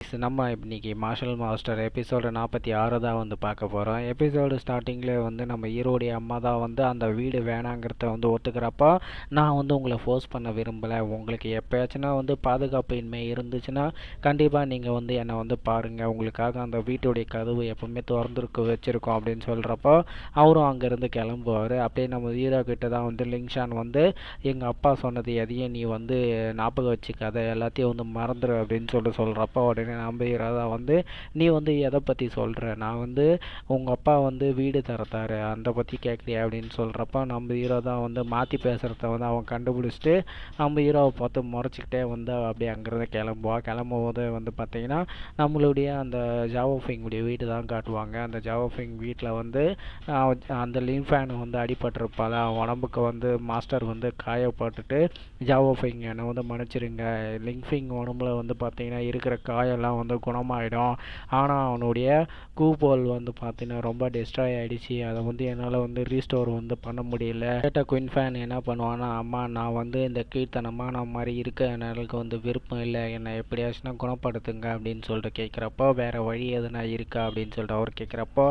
Guys, நம்ம இன்னைக்கு marshal master episode 46 தான் வந்து பார்க்க போகிறோம். எபிசோடு ஸ்டார்டிங்லேயே வந்து நம்ம ஹீரோடைய அம்மா தான் வந்து அந்த வீடு வேணாங்கிறத வந்து ஒத்துக்கிறப்போ, நான் வந்து உங்களை ஃபோர்ஸ் பண்ண விரும்பலை, உங்களுக்கு எப்போயாச்சுன்னா வந்து பாதுகாப்பு இன்மை இருந்துச்சுன்னா கண்டிப்பாக நீங்கள் வந்து என்னை வந்து பாருங்கள், உங்களுக்காக அந்த வீட்டுடைய கதவு எப்போவுமே திறந்துருக்கு வச்சுருக்கோம் அப்படின்னு சொல்கிறப்போ அவரும் அங்கேருந்து கிளம்புவார். அப்படியே நம்ம ஹீரோ கிட்ட தான் வந்து லிங்ஷான் வந்து எங்கள் அப்பா சொன்னது எதையும் நீ வந்து ஞாபகம் வச்சுக்காத, எல்லாத்தையும் வந்து மறந்துடு அப்படின்னு சொல்கிறப்ப உடனே நம்புகிறதா வந்து நீ வந்து எதை பற்றி சொல்கிற, நான் வந்து உங்கள் அப்பா வந்து வீடு தரத்தாரு அந்த பற்றி கேட்குறியா அப்படின்னு சொல்கிறப்ப நம்ம ஹீரோ தான் வந்து மாற்றி பேசுகிறத வந்து அவன் கண்டுபிடிச்சிட்டு நம்ம ஹீரோவை பார்த்து முறைச்சிக்கிட்டே வந்து அப்படியே அங்கேருந்து கிளம்பும் போது வந்து பார்த்திங்கன்னா நம்மளுடைய அந்த ஜாவோஃபிங்குடைய வீடு தான் காட்டுவாங்க. அந்த ஜாவோஃபிங் வீட்டில் வந்து அந்த லின்ஃபேன் வந்து அடிபட்டிருப்பாள், உடம்புக்கு வந்து மாஸ்டர் வந்து காயப்பட்டுட்டு ஜாவோஃபிங் என்னை வந்து மன்னிச்சிருங்க, லிங்ஃபிங் உடம்புல வந்து பார்த்திங்கன்னா இருக்கிற காயெல்லாம் வந்து குணமாயிடும், ஆனால் அவனுடைய கூபோல் வந்து பார்த்திங்கன்னா ரொம்ப டிஸ்ட்ராய் ஆகிடுச்சு, அதை வந்து என்னால் வந்து ரீஸ்டோர் வந்து பண்ண முடியல. கேட்ட குயின் ஃபேன் என்ன பண்ணுவான்னா, அம்மா நான் வந்து இந்த கீழ்த்தனமான மாதிரி இருக்க எனக்கு வந்து விருப்பம் இல்லை, என்னை எப்படியாச்சுன்னா குணப்படுத்துங்க அப்படின்னு சொல்லிட்டு கேட்குறப்போ வேறு வழி எதுனா இருக்கா அப்படின்னு சொல்லிட்டு அவர் கேட்குறப்போ,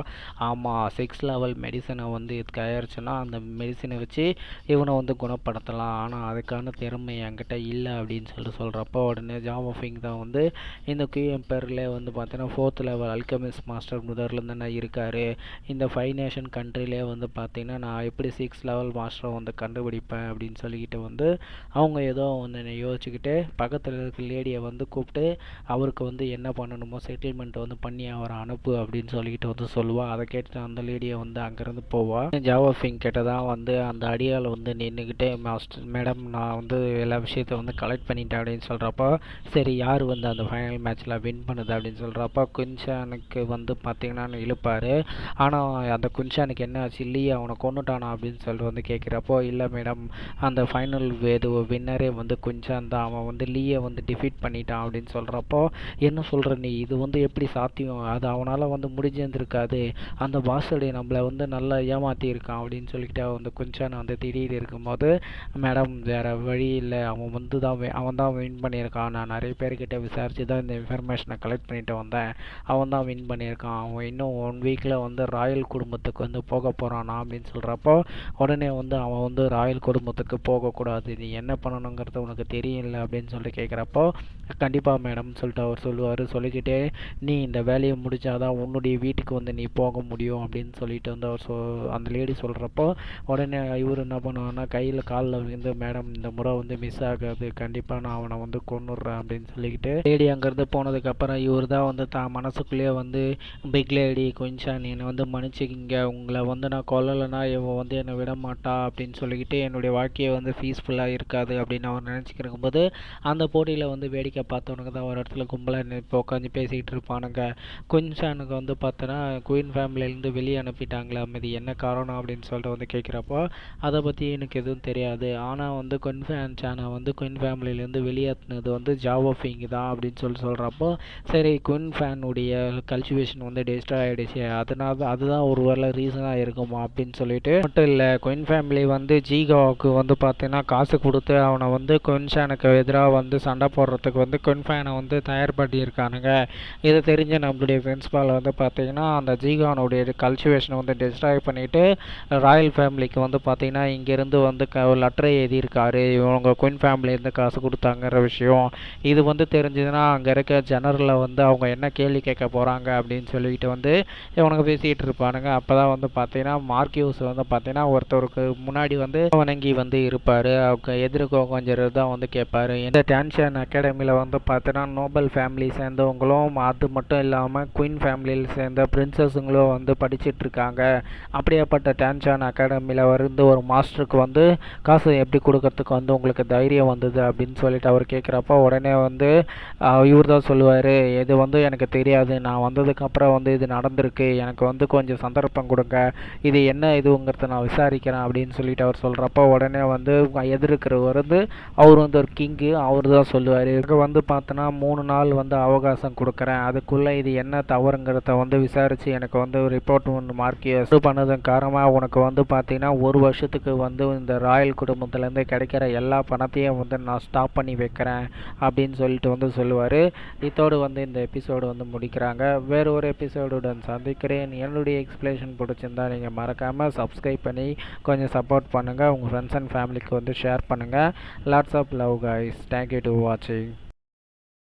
ஆமாம் 6 லெவல் மெடிசனை வந்து இதுக்கு ஆயிடுச்சுன்னா அந்த மெடிசனை வச்சு இவனை வந்து குணப்படுத்தலாம், ஆனால் அதுக்கான திறமை என்கிட்ட இல்லை அப்படின்னு சொல்கிறப்போ உடனே ஜாவோஃபிங் தான் வந்து இந்த QMPRலே வந்து பார்த்தீங்கன்னா 4th லெவல் அல்கெமிஸ்ட் மாஸ்டர் முதல்ல தானே இருக்கார், இந்த 5 நேஷன் கண்ட்ரிலே வந்து பார்த்திங்கன்னா நான் எப்படி 6 லெவல் மாஸ்டரை வந்து கண்டுபிடிப்பேன் அப்படின்னு சொல்லிக்கிட்டு வந்து அவங்க ஏதோ வந்து யோசிச்சுக்கிட்டு பக்கத்தில் இருக்க லேடியை வந்து கூப்பிட்டு அவருக்கு வந்து என்ன பண்ணணுமோ செட்டில்மெண்ட் வந்து பண்ணி அவரை அனுப்பு அப்படின்னு சொல்லிக்கிட்டு வந்து சொல்லுவாள். அதை கேட்டு அந்த லேடியை வந்து அங்கேருந்து போவாள். ஜாவோஃபிங் கிட்ட தான் வந்து அந்த அடியால் வந்து நின்றுக்கிட்டே மாஸ்டர் மேடம் நான் வந்து எல்லா விஷயத்த வந்து கலெக்ட் பண்ணிட்டேன் அப்படின்னு சொல்கிறப்போ, சரி யார் வந்து அந்த ஃபைனல் மேட்ச்சில் வின் பண்ணுது அப்படின்னு சொல்கிறப்ப குன்ஷானுக்கு வந்து பார்த்திங்கன்னா இழுப்பார். ஆனால் அந்த குன்ஷானுக்கு என்ன ஆச்சு, இல்லையே அவனை கொண்டுட்டானா அப்படின்னு சொல்லிட்டு வந்து கேட்குறப்போ, இல்லை மேடம் அந்த ஃபைனல் வின்னரே வந்து குன்ஷான் தான், அவன் வந்து லீயை வந்து டிஃபீட் பண்ணிட்டான் அப்படின்னு சொல்கிறப்போ, என்ன சொல்கிற நீ, இது வந்து எப்படி சாத்தியம், அது அவனால் வந்து முடிஞ்சிருந்திருக்காது, அந்த பாஸ்டர்டே நம்மளை வந்து நல்லா ஏமாற்றியிருக்கான் அப்படின்னு சொல்லிக்கிட்டு வந்து குன்ஷான் வந்து திடீர்னு இருக்கும்போது, மேடம் வேறு வழி இல்லை, அவன் தான் வின் பண்ணியிருக்கான், நான் நிறைய பேர்கிட்ட விசாரித்து தான் இந்த இன்ஃபர்மேஷனை கலெக்ட் பண்ணிட்டு வந்தேன், அவன் தான் வின் பண்ணியிருக்கான், அவன் இன்னும் 1 வீக்கில் வந்து ராயல் குடும்பத்துக்கு வந்து போக போகிறானா அப்படின்னு சொல்கிறப்போ உடனே வந்து அவன் வந்து ராயல் குடும்பத்துக்கு போகக்கூடாது, நீ என்ன பண்ணணுங்கிறது உனக்கு தெரியல அப்படின்னு சொல்லிட்டு கேட்குறப்போ, கண்டிப்பாக மேடம் சொல்லிட்டு அவர் சொல்லிக்கிட்டே நீ இந்த வேலையை முடிச்சாதான் உன்னுடைய வீட்டுக்கு வந்து நீ போக முடியும் அப்படின்னு சொல்லிட்டு வந்து அவர் அந்த லேடி சொல்கிறப்போ உடனே இவர் என்ன பண்ணுவான்னா கையில் காலில் விழுந்து, மேடம் இந்த முறை வந்து மிஸ் ஆகாது, கண்டிப்பாக நான் அவனை வந்து கொன்னுடுறேன் அப்படின்னு சொல்லிக்கிட்டு லேடி அங்கேருந்து போனதுக்கப்புறம் இவர் தான் வந்து தான் மனசுக்குள்ளேயே வந்து பிக் லேடி குயின்ஷான் என்னை வந்து மன்னிச்சிக்கிங்க, உங்களை வந்து நான் கொல்லலைன்னா இவன் வந்து என்னை விட மாட்டா அப்படின்னு சொல்லிக்கிட்டு என்னுடைய வாழ்க்கையை வந்து பீஸ்ஃபுல்லாக இருக்காது அப்படின்னு அவர் நினச்சிக்கிறக்கும் போது அந்த போட்டியில் வந்து வேடிக்கை பார்த்தவனுக்கு தான் ஒரு இடத்துல கும்பலாக இப்போ உட்காந்து பேசிக்கிட்டு இருப்பானுங்க. குயின்ஷானுக்கு வந்து பார்த்தோன்னா குயின் ஃபேமிலியிலேருந்து வெளியே அனுப்பிட்டாங்களா, அது என்ன காரணம் அப்படின்னு சொல்லிட்டு வந்து கேட்குறப்போ அதை பற்றி எனக்கு எதுவும் தெரியாது, ஆனால் வந்து குயின்ஷானை வந்து குயின் ஃபேமிலியிலேருந்து வெளியேற்றினது வந்து ஜாவோஃபிங் தான் அப்படின்னு சொல்கிறப்போ, சரி குயின் ஃபேனுடைய கல்டிவேஷன் வந்து டிஸ்ட்ராய் ஆகிடுச்சு, அதனால அதுதான் ஒரு வேளை ரீசனாக இருக்குமா அப்படின்னு சொல்லிட்டு மட்டும் இல்லை, குயின் ஃபேமிலி வந்து ஜீகாவுக்கு வந்து பார்த்தீங்கன்னா காசு கொடுத்து அவனை வந்து குயின்ஷானுக்கு எதிராக வந்து சண்டை போடுறதுக்கு வந்து குயின் ஃபேனை வந்து தயார்படுத்தியிருக்கானுங்க. இதை தெரிஞ்ச நம்மளுடைய பிரின்சிபால் வந்து பார்த்தீங்கன்னா அந்த ஜீகானுடைய கல்டிவேஷனை வந்து டிஸ்ட்ராய் பண்ணிவிட்டு ராயல் ஃபேமிலிக்கு வந்து பார்த்தீங்கன்னா இங்கேருந்து வந்து ஒரு லெட்டரை எழுதியிருக்காரு, இவங்க குயின் ஃபேமிலியிலேருந்து காசு கொடுத்தாங்கிற விஷயம். இது வந்து தெரிஞ்சதுன்னா அங்கே இருக்க ஜெனரலில் வந்து அவங்க என்ன கேள்வி கேட்க போகிறாங்க அப்படின்னு சொல்லிக்கிட்டு வந்து இவனுக்கு பேசிகிட்டு இருப்பானுங்க. அப்போ தான் வந்து பார்த்தீங்கன்னா மார்க்கியூஸ் வந்து பார்த்தீங்கன்னா ஒருத்தருக்கு முன்னாடி வந்து வணங்கி வந்து இருப்பார், அவங்க எதிர்க்க கொஞ்சம் தான் வந்து கேட்பார், இந்த டான்ஷன் அகாடமியில் வந்து பார்த்தீங்கன்னா நோபல் ஃபேமிலி சேர்ந்தவங்களும் அது மட்டும் இல்லாமல் குயின் ஃபேமிலியில் சேர்ந்த பிரின்சஸுங்களும் வந்து படிச்சுட்ருக்காங்க, அப்படியேப்பட்ட டான்ஷன் அகாடமியில் வந்து ஒரு மாஸ்டருக்கு வந்து காசு எப்படி கொடுக்கறதுக்கு வந்து உங்களுக்கு தைரியம் வந்தது அப்படின்னு சொல்லிட்டு அவர் கேட்குறப்போ உடனே வந்து இவர் தான் சொல்லுவார், இது வந்து எனக்கு தெரியாது, நான் வந்ததுக்கப்புறம் வந்து இது நடந்திருக்கு, எனக்கு வந்து கொஞ்சம் சந்தர்ப்பம் கொடுங்க, இது என்ன இதுங்கிறத நான் விசாரிக்கிறேன் அப்படின்னு சொல்லிட்டு அவர் சொல்கிறப்போ உடனே வந்து எதிர்க்கிறவர் வந்து அவர் வந்து ஒரு கிங்கு, அவர் தான் சொல்லுவார், இதுக்கு வந்து பார்த்தோன்னா 3 நாள் வந்து அவகாசம் கொடுக்குறேன், அதுக்குள்ளே இது என்ன தவறுங்கிறத வந்து விசாரித்து எனக்கு வந்து ரிப்போர்ட் ஒன்று மார்க்கியஸ் பண்ணதன் காரணமாக உனக்கு வந்து பார்த்தீங்கன்னா 1 வருஷத்துக்கு வந்து இந்த ராயல் குடும்பத்துலேருந்து கிடைக்கிற எல்லா பணத்தையும் வந்து நான் ஸ்டாப் பண்ணி வைக்கிறேன் அப்படின்னு சொல்லிட்டு வந்து சொல்லுவார். இதோடு வந்து இந்த எபிசோடு வந்து முடிக்கிறாங்க. வேறு ஒரு எபிசோடுடன் சந்திக்கிறேன். என்னுடைய எக்ஸ்பிளேஷன் பிடிச்சிருந்தா நீங்கள் மறக்காமல் சப்ஸ்கிரைப் பண்ணி கொஞ்சம் சப்போர்ட் பண்ணுங்கள். உங்கள் ஃப்ரெண்ட்ஸ் அண்ட் ஃபேமிலிக்கு வந்து ஷேர் பண்ணுங்கள். Lots of love guys. Thank you to வாட்சிங்.